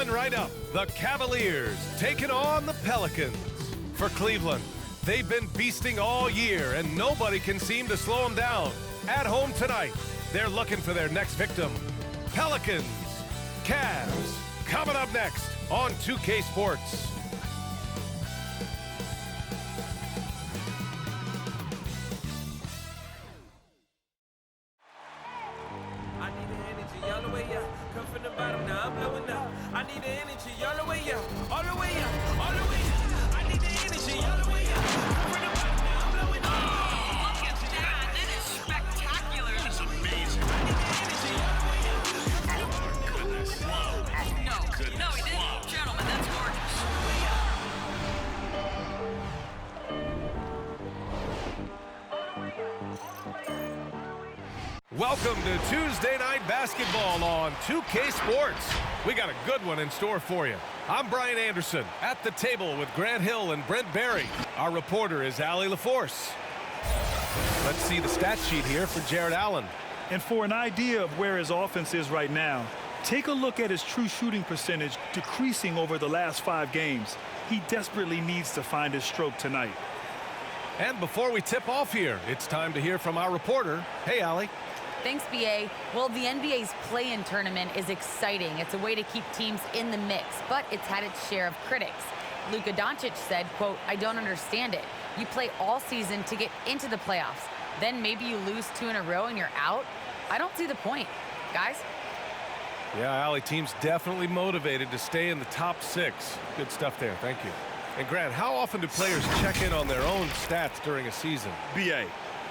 Coming right up, the Cavaliers taking on the Pelicans. For Cleveland, they've been beasting all year, and nobody can seem to slow them down. At home tonight, they're looking for their next victim. Pelicans, Cavs, coming up next on 2K Sports. I need the energy all the way up. Come from the bottom, now I'm blowing up. I need the energy all the way up, all the way up, all the way up. I need the energy all the way up. Come from the bottom, now I'm blowing up. Oh, look at that. That is spectacular. That's amazing. I need the energy all the way up. Oh, my goodness. No, he didn't. Gentlemen, that's gorgeous. Welcome to Tuesday Night Basketball on 2K Sports. We got a good one in store for you. I'm Brian Anderson at the table with Grant Hill and Brent Barry. Our reporter is Allie LaForce. Let's see the stat sheet here for Jared Allen. And for an idea of where his offense is right now, take a look at his true shooting percentage decreasing over the last 5 games. He desperately needs to find his stroke tonight. And before we tip off here, it's time to hear from our reporter. Hey, Allie. Thanks, BA. Well, the NBA's play-in tournament is exciting. It's a way to keep teams in the mix, but it's had its share of critics. Luka Doncic said, quote, "I don't understand it. You play all season to get into the playoffs. Then maybe you lose 2 in a row and you're out? I don't see the point." Guys? Yeah, Allie, team's definitely motivated to stay in the top 6. Good stuff there. Thank you. And Grant, how often do players check in on their own stats during a season? BA,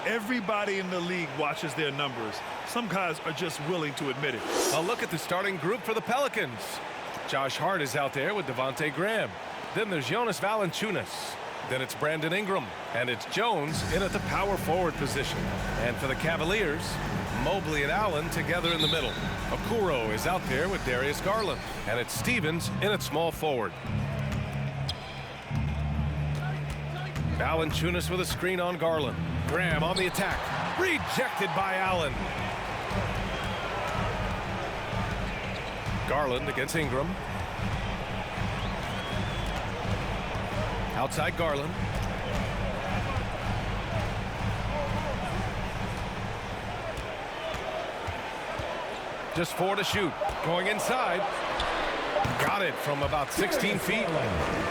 everybody in the league watches their numbers. Some guys are just willing to admit it. A look at the starting group for the Pelicans. Josh Hart is out there with Devontae Graham. Then there's Jonas Valanciunas. Then it's Brandon Ingram. And it's Jones in at the power forward position. And for the Cavaliers, Mobley and Allen together in the middle. Okoro is out there with Darius Garland. And it's Stevens in at small forward. Valanciunas with a screen on Garland. Graham on the attack. Rejected by Allen. Garland against Ingram. Outside Garland. Just 4 to shoot. Going inside. Got it from about 16 feet.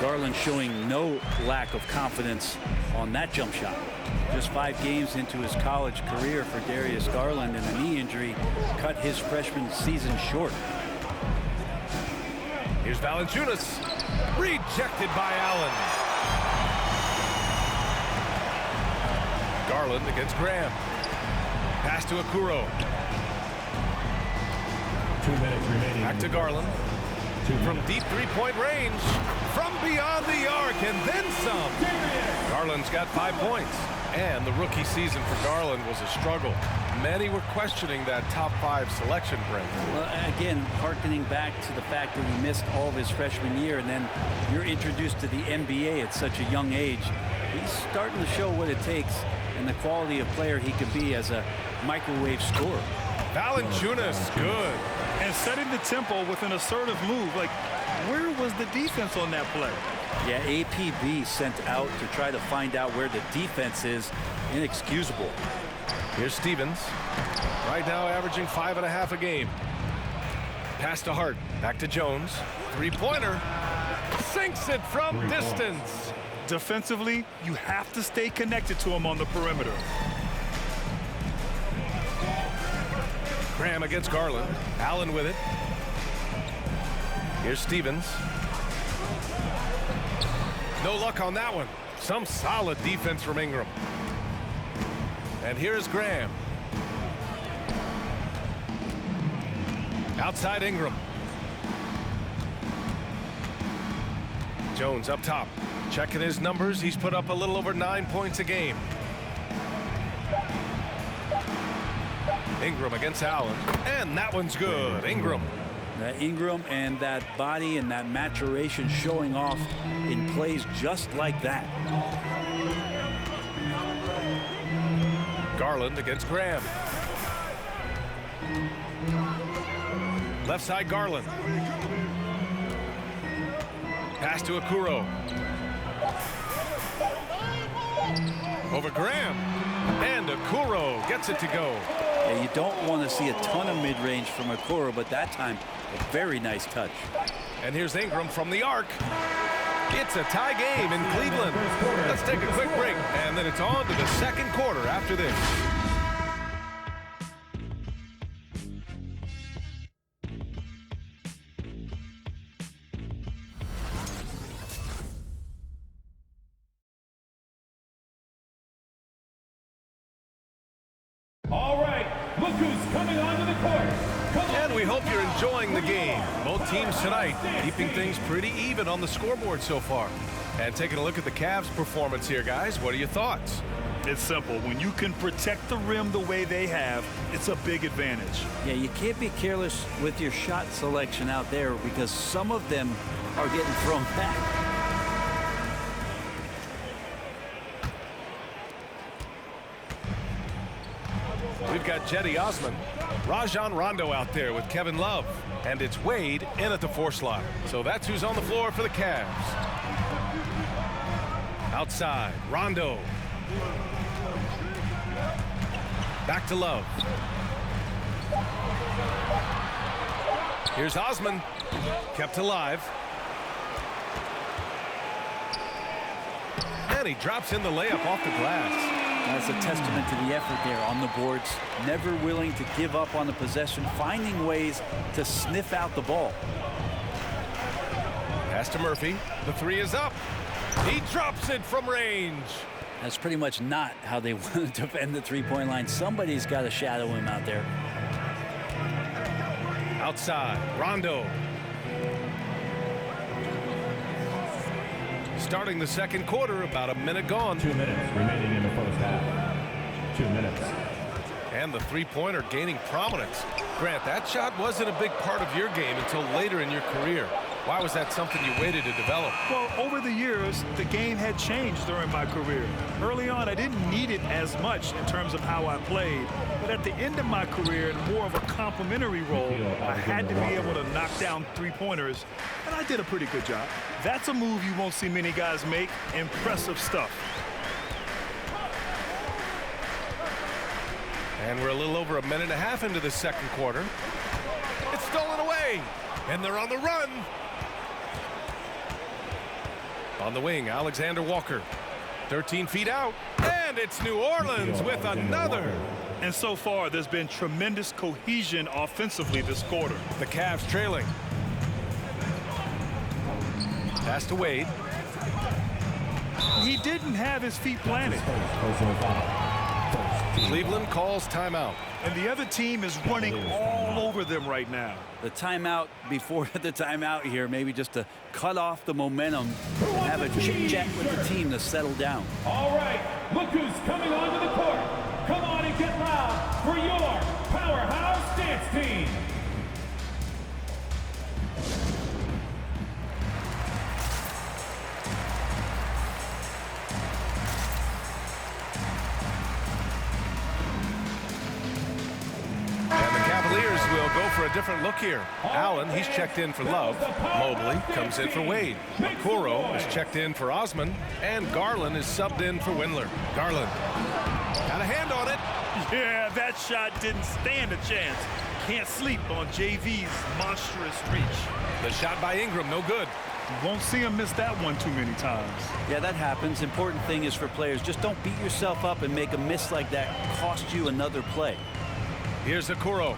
Garland showing no lack of confidence on that jump shot. Just 5 games into his college career for Darius Garland, and a knee injury cut his freshman season short. Here's Valanciunas. Rejected by Allen. Garland against Graham. Pass to Okoro. 2 minutes remaining. Back to Garland. From deep three-point range. From beyond the arc and then some. Garland's got 5 points. And the rookie season for Garland was a struggle. Many were questioning that top 5 selection, Brent. Well, again, hearkening back to the fact that he missed all of his freshman year, and then you're introduced to the NBA at such a young age. He's starting to show what it takes and the quality of player he could be as a microwave scorer. Valanciunas, good. And setting the tempo with an assertive move. Like, where was the defense on that play? Yeah, APB sent out to try to find out where the defense is. Inexcusable. Here's Stevens. Right now averaging 5.5 a game. Pass to Hart. Back to Jones. 3-pointer. Sinks it from distance. Defensively, you have to stay connected to him on the perimeter. Graham against Garland. Allen with it. Here's Stevens. No luck on that one. Some solid defense from Ingram. And here's Graham. Outside Ingram. Jones up top. Checking his numbers. He's put up a little over 9 points a game. Ingram against Allen. And that one's good. Ingram. Ingram and that body and that maturation showing off in plays just like that. Garland against Graham. Left side Garland. Pass to Okoro. Over Graham. And Okoro gets it to go. Yeah, you don't want to see a ton of mid-range from Okoro, but that time, a very nice touch. And here's Ingram from the arc. It's a tie game in Cleveland. Let's take a quick break, and then it's on to the second quarter after this. All right, look who's coming onto the court. And we hope you're enjoying the game. Both teams tonight keeping things pretty even on the scoreboard so far. And taking a look at the Cavs' performance here, guys. What are your thoughts? It's simple. When you can protect the rim the way they have, it's a big advantage. Yeah, you can't be careless with your shot selection out there because some of them are getting thrown back. We've got Cedi Osman, Rajon Rondo out there with Kevin Love, and it's Wade in at the 4 slot. So that's who's on the floor for the Cavs. Outside, Rondo. Back to Love. Here's Osman, kept alive. And he drops in the layup off the glass. That's a testament to the effort there on the boards. Never willing to give up on the possession, finding ways to sniff out the ball. Pass to Murphy. The 3 is up. He drops it from range. That's pretty much not how they want to defend the three-point line. Somebody's got to shadow him out there. Outside, Rondo. Starting the second quarter, about a minute gone. 2 minutes remaining in the first half. 2 minutes. And the three-pointer gaining prominence. Grant, that shot wasn't a big part of your game until later in your career. Why was that something you waited to develop? Well, over the years, the game had changed during my career. Early on, I didn't need it as much in terms of how I played. But at the end of my career, in more of a complementary role, I had to be able to knock down three-pointers, and I did a pretty good job. That's a move you won't see many guys make. Impressive stuff. And we're a little over a minute and a half into the second quarter. It's stolen away, and they're on the run. On the wing, Alexander Walker. 13 feet out, and it's New Orleans with another. And so far, there's been tremendous cohesion offensively this quarter. The Cavs trailing. Pass to Wade. He didn't have his feet planted. Cleveland calls timeout. And the other team is running all over them right now. The timeout before the timeout here, maybe just to cut off the momentum and have a chit-chat with the team to settle down. All right, look who's coming onto the court. Come on and get loud for your powerhouse dance team. And the Cavaliers will go for a different look here. Allen, he's checked in for Love. Mobley comes in for Wade. Okoro is checked in for Osman. And Garland is subbed in for Windler. Garland got a hand on it. Yeah, that shot didn't stand a chance. Can't sleep on JV's monstrous reach. The shot by Ingram, no good. You won't see him miss that one too many times. Yeah, that happens. Important thing is for players, just don't beat yourself up and make a miss like that cost you another play. Here's Okoro.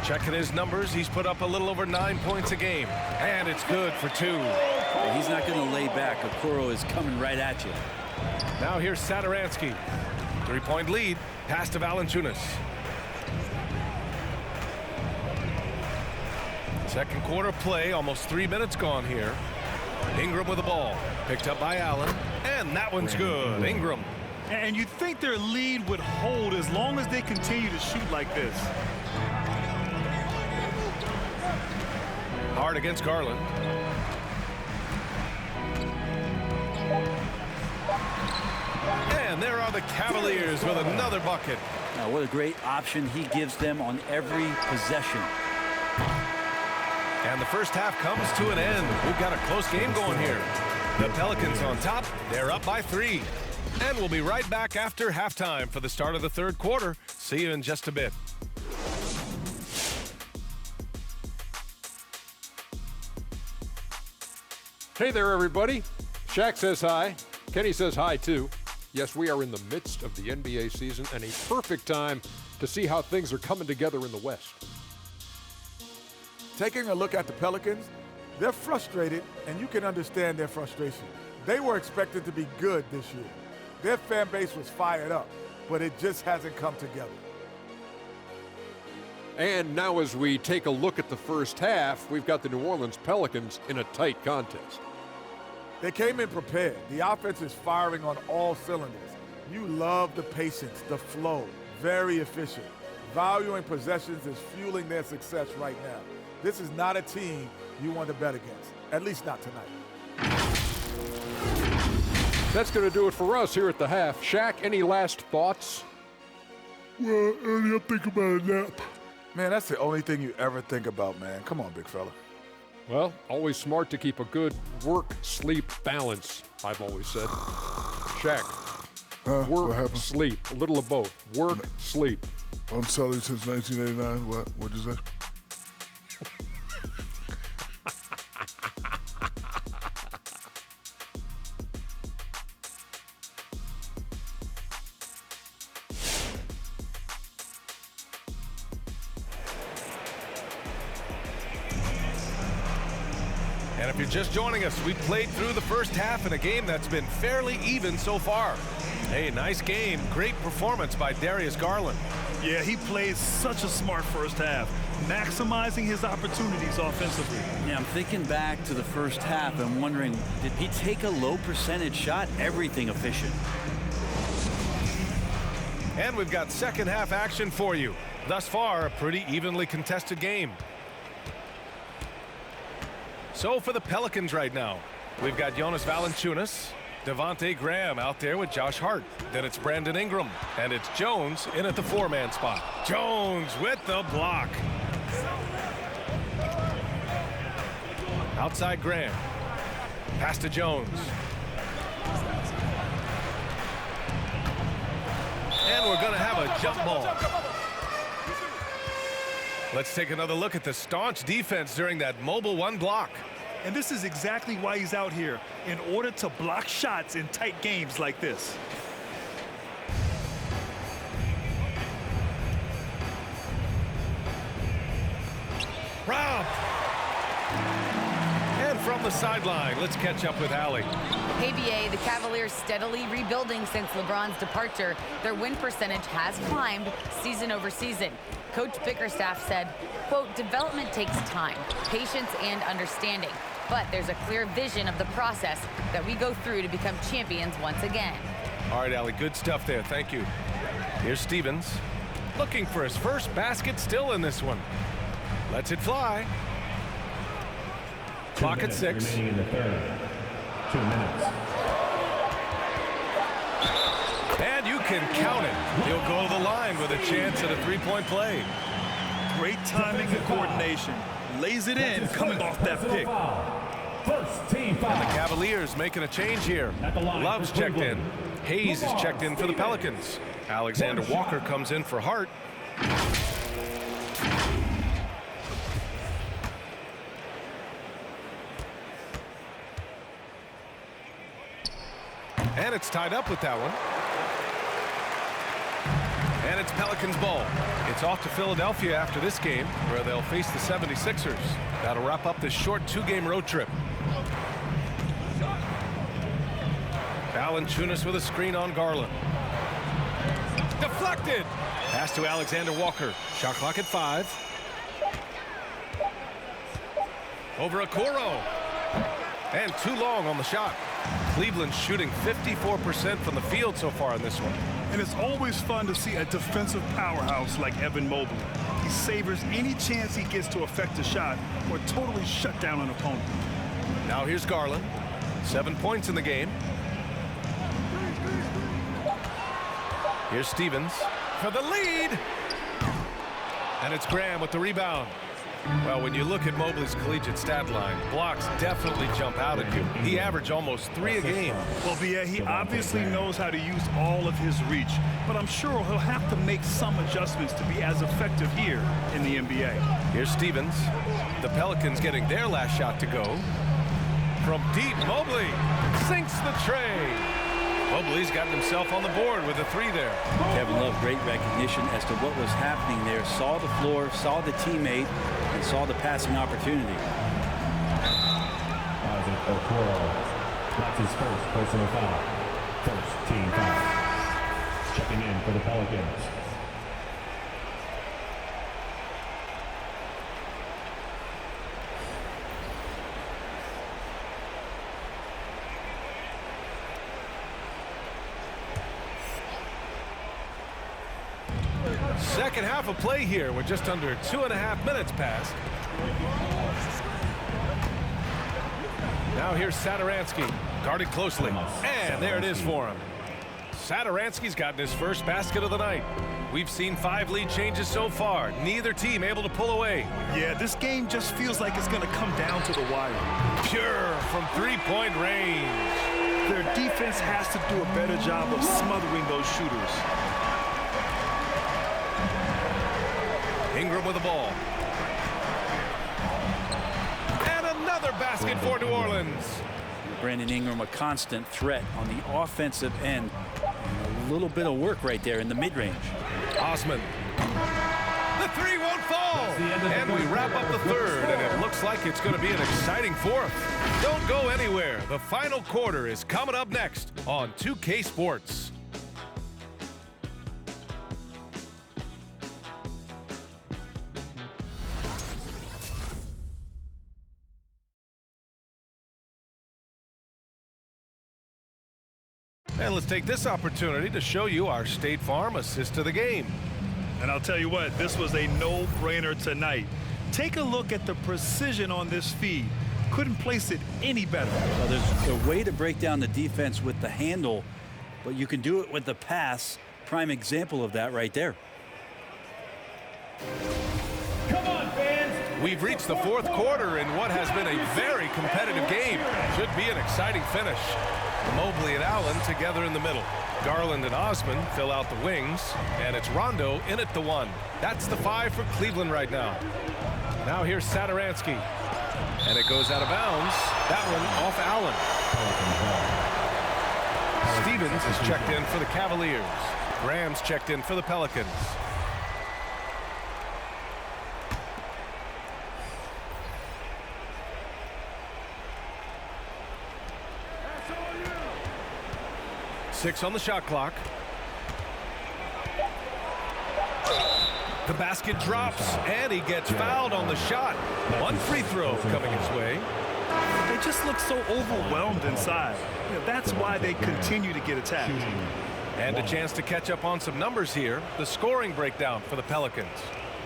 Checking his numbers, he's put up a little over 9 points a game. And it's good for 2. Yeah, he's not going to lay back. Okoro is coming right at you. Now here's Satoransky. 3-point lead. Pass to Valanciunas. Second quarter play, almost 3 minutes gone here. Ingram with the ball. Picked up by Allen. And that one's good. Ingram. And you'd think their lead would hold as long as they continue to shoot like this. Hard against Garland. And there are the Cavaliers with another bucket. Now, what a great option he gives them on every possession. And the first half comes to an end. We've got a close game going here. The Pelicans on top. They're up by 3. And we'll be right back after halftime for the start of the third quarter. See you in just a bit. Hey there, everybody. Shaq says hi. Kenny says hi, too. Yes, we are in the midst of the NBA season and a perfect time to see how things are coming together in the West. Taking a look at the Pelicans, they're frustrated, and you can understand their frustration. They were expected to be good this year. Their fan base was fired up, but it just hasn't come together. And now as we take a look at the first half, we've got the New Orleans Pelicans in a tight contest. They came in prepared. The offense is firing on all cylinders. You love the patience, the flow, very efficient. Valuing possessions is fueling their success right now. This is not a team you want to bet against, at least not tonight. That's going to do it for us here at the half. Shaq, any last thoughts? Well, Ernie, I'm thinking about a nap. Man, that's the only thing you ever think about, man. Come on, big fella. Well, always smart to keep a good work-sleep balance, I've always said. Shaq, work, sleep, a little of both. Work, sleep. I'm selling since 1989. What'd you say? And if you're just joining us, we played through the first half in a game that's been fairly even so far. Hey, nice game. Great performance by Darius Garland. Yeah, he played such a smart first half, maximizing his opportunities offensively. Yeah, I'm thinking back to the first half and wondering, did he take a low percentage shot? Everything efficient. And we've got second half action for you. Thus far, a pretty evenly contested game. So for the Pelicans right now, we've got Jonas Valanciunas, Devontae Graham out there with Josh Hart. Then it's Brandon Ingram, and it's Jones in at the 4-man spot. Jones with the block. Outside Graham. Pass to Jones. And we're going to have a jump ball. Let's take another look at the staunch defense during that mobile 1 block. And this is exactly why he's out here, in order to block shots in tight games like this. Robbed. And from the sideline, let's catch up with Allie. Hey, BA, the Cavaliers steadily rebuilding since LeBron's departure. Their win percentage has climbed season over season. Coach Bickerstaff said, quote, development takes time, patience, and understanding. But there's a clear vision of the process that we go through to become champions once again. All right, Allie, good stuff there. Thank you. Here's Stevens, looking for his first basket still in this one. Lets it fly. Clock at 6. Remaining in the third. 2 minutes. And you can count it. He'll go to the line with a chance at a 3-point play. Great timing and coordination. Lays it in coming off that pick. First team foul. And the Cavaliers making a change here. Love's checked in. Hayes is checked in for the Pelicans. Alexander Walker comes in for Hart. And it's tied up with that one. And it's Pelicans ball. It's off to Philadelphia after this game, where they'll face the 76ers. That'll wrap up this short 2-game road trip. Valanciunas with a screen on Garland. Deflected. Pass to Alexander Walker. Shot clock at 5. Over Okoro. And too long on the shot. Cleveland shooting 54% from the field so far in this one. And it's always fun to see a defensive powerhouse like Evan Mobley. He savors any chance he gets to affect a shot or totally shut down an opponent. Now here's Garland. 7 points in the game. Here's Stevens for the lead. And it's Graham with the rebound. Well, when you look at Mobley's collegiate stat line, blocks definitely jump out at you. He averaged almost 3 a game. Well, yeah, he obviously knows how to use all of his reach, but I'm sure he'll have to make some adjustments to be as effective here in the NBA. Here's Stevens. The Pelicans getting their last shot to go. From deep, Mobley sinks the tray. Mobley's gotten himself on the board with a 3 there. Kevin Love, great recognition as to what was happening there. Saw the floor, saw the teammate, and saw the passing opportunity. Isaac Okoro. That's his first personal foul. First team foul. Checking in for the Pelicans. Second half of play here with just under 2.5 minutes passed. Now here's Satoransky, guarded closely, and there it is for him. Satoransky's gotten his first basket of the night. We've seen 5 lead changes so far, neither team able to pull away. Yeah, this game just feels like it's going to come down to the wire. Pure from 3-point range. Their defense has to do a better job of smothering those shooters. Ingram with the ball. And another basket for New Orleans. Brandon Ingram, a constant threat on the offensive end. And a little bit of work right there in the mid-range. Osman. The 3 won't fall. And we wrap up the third, and it looks like it's going to be an exciting fourth. Don't go anywhere. The final quarter is coming up next on 2K Sports. And let's take this opportunity to show you our State Farm assist of the game. And I'll tell you what, this was a no-brainer tonight. Take a look at the precision on this feed. Couldn't place it any better. Well, there's a way to break down the defense with the handle, but you can do it with the pass. Prime example of that right there. Come on, fans. We've reached the fourth quarter in what has been a very competitive game. Should be an exciting finish. Mobley and Allen together in the middle. Garland and Osman fill out the wings, and it's Rondo in at the 1. That's the 5 for Cleveland right now. Now here's Satoransky, and it goes out of bounds. That one off Allen. Stevens is checked in for the Cavaliers. Graham's checked in for the Pelicans. Six on the shot clock. The basket drops, and he gets fouled on the shot. One free throw coming his way. They just look so overwhelmed inside. That's why they continue to get attacked. And a chance to catch up on some numbers here. The scoring breakdown for the Pelicans.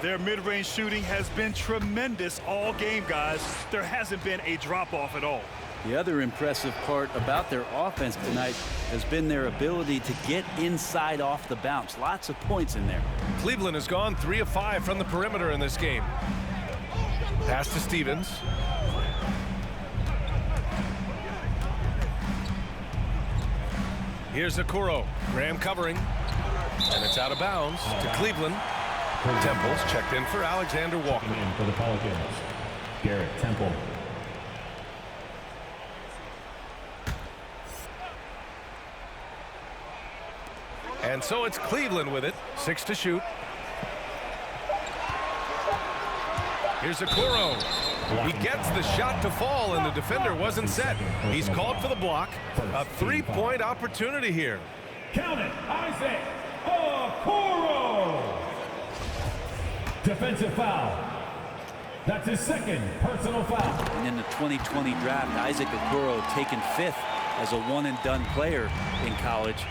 Their mid-range shooting has been tremendous all game, guys. There hasn't been a drop-off at all. The other impressive part about their offense tonight has been their ability to get inside off the bounce. Lots of points in there. Cleveland has gone 3 of 5 from the perimeter in this game. Pass to Stevens. Here's Okoro. Graham covering. And it's out of bounds to Cleveland. Temple's checked in for Alexander Walker. In for the Pelicans. Garrett Temple. And so it's Cleveland with it. 6 to shoot. Here's Okoro. He gets the shot to fall, and the defender wasn't set. He's called for the block. A 3-point opportunity here. Count it, Isaac Okoro. Defensive foul. That's his second personal foul. And in the 2020 draft, Isaac Okoro taken 5th as a one-and-done player in college.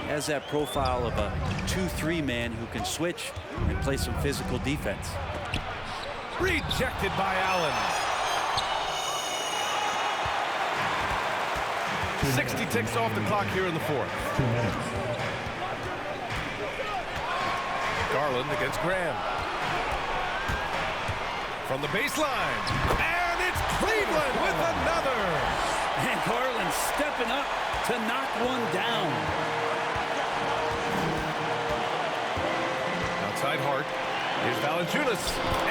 He has that profile of a 2-3 man who can switch and play some physical defense. Rejected by Allen. 60 ticks off the clock here in the fourth. 2 minutes. Garland against Graham. from the baseline. And it's Cleveland with another. And Garland stepping up to knock one down. Outside Hart. Here's Valanciunas.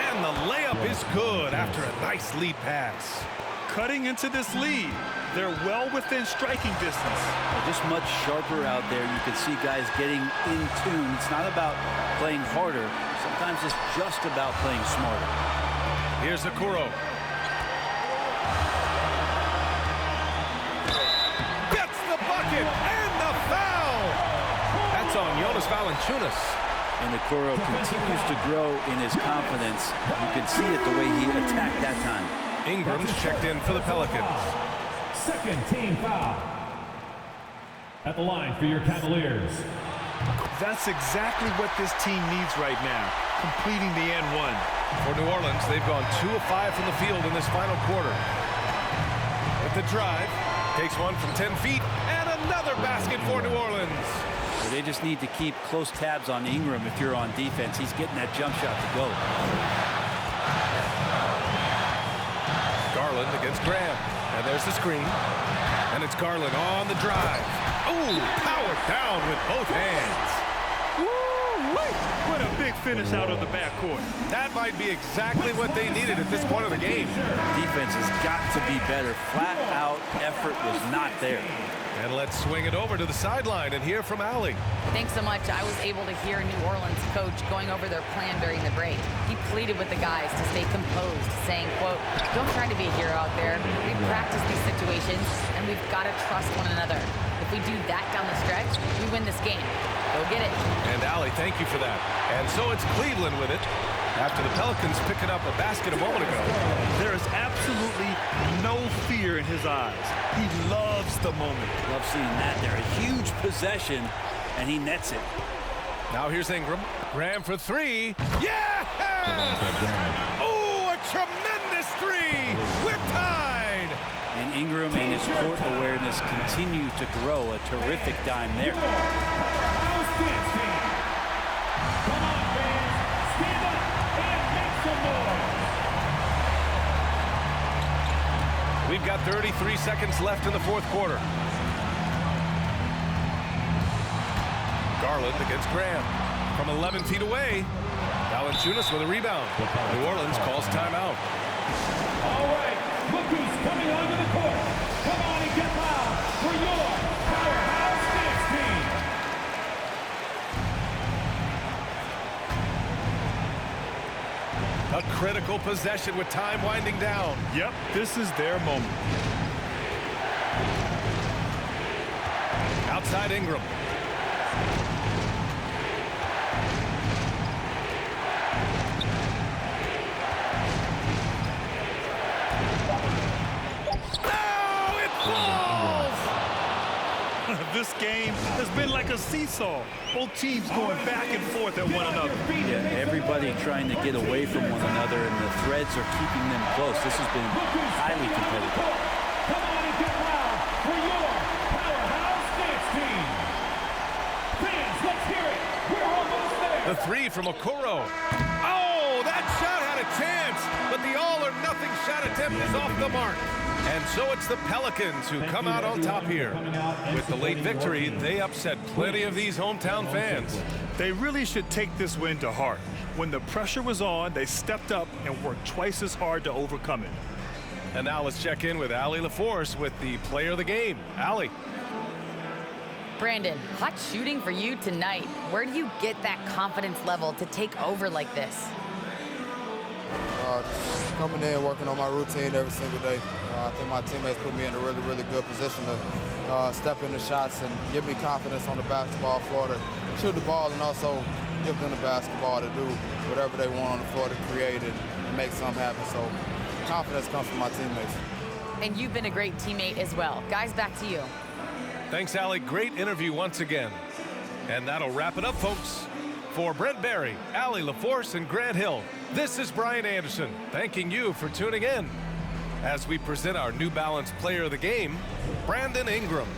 And the layup is good after a nice lead pass. Cutting into this lead. They're well within striking distance. Just much sharper out there. You can see guys getting in tune. It's not about playing harder. Sometimes it's just about playing smarter. Here's Okoro. Gets the bucket and the foul. That's on Jonas Valanciunas. And Okoro continues to grow in his confidence. You can see it the way he attacked that time. Ingram's checked in for the Pelicans. Second team foul. At the line for your Cavaliers. That's exactly what this team needs right now, completing the N1. For New Orleans, they've gone 2 of 5 from the field in this final quarter. With the drive, takes one from 10 feet, and another basket for New Orleans. They just need to keep close tabs on Ingram if you're on defense. He's getting that jump shot to go. Garland against Graham. And there's the screen. And it's Garland on the drive. Ooh, powered down with both hands. Woo-wee! What a big finish out of the backcourt. That might be exactly what they needed at this point of the game. Defense has got to be better. Flat out effort was not there. And let's swing it over to the sideline and hear from Allie. Thanks so much. I was able to hear New Orleans coach going over their plan during the break. He pleaded with the guys to stay composed, saying, quote, "Don't try to be a hero out there. We practice these situations, and we've got to trust one another. If we do that down the stretch, we win this game. Go get it." And Allie, thank you for that. And so it's Cleveland with it. After the Pelicans picking up a basket a moment ago. There is absolutely no fear in his eyes. He loves the moment. Love seeing that there. A huge possession, and he nets it. Now here's Ingram. Graham for three. Yeah! Oh, a tremendous three. We're tied. And Ingram and his court awareness continue to grow. A terrific dime there. We've got 33 seconds left in the fourth quarter. Garland against Graham. From 11 feet away. Valanciunas with a rebound. New Orleans calls timeout. All right, look who's coming onto the court. Come on and get loud for your powerhouse dance team. A critical possession with time winding down. Yep, this is their moment. Outside Ingram. Oh, it falls! This game has been like a seesaw. Both teams going back and forth at one another. Yeah, everybody trying to get away from one another, and the threads are keeping them close. This has been highly competitive. Come on and get loud for your powerhouse dance team. Fans, let's hear it. We're almost there. The three from Okoro. Oh, that shot had a chance, but the all-or-nothing shot attempt is off the mark. And so it's the Pelicans who come out on top here. With the late victory, they upset plenty of these hometown fans. They really should take this win to heart. When the pressure was on, they stepped up and worked twice as hard to overcome it. And now let's check in with Allie LaForce with the player of the game. Allie. Brandon, hot shooting for you tonight. Where do you get that confidence level to take over like this? Just coming in, working on my routine every single day. I think my teammates put me in a really, really good position to step into shots and give me confidence on the basketball floor to shoot the ball, and also give them the basketball to do whatever they want on the floor to create and make something happen. So confidence comes from my teammates. And you've been a great teammate as well. Guys, back to you. Thanks, Allie. Great interview once again. And that'll wrap it up, folks. For Brent Barry, Allie LaForce, and Grant Hill, this is Brian Anderson, thanking you for tuning in as we present our New Balance Player of the Game, Brandon Ingram.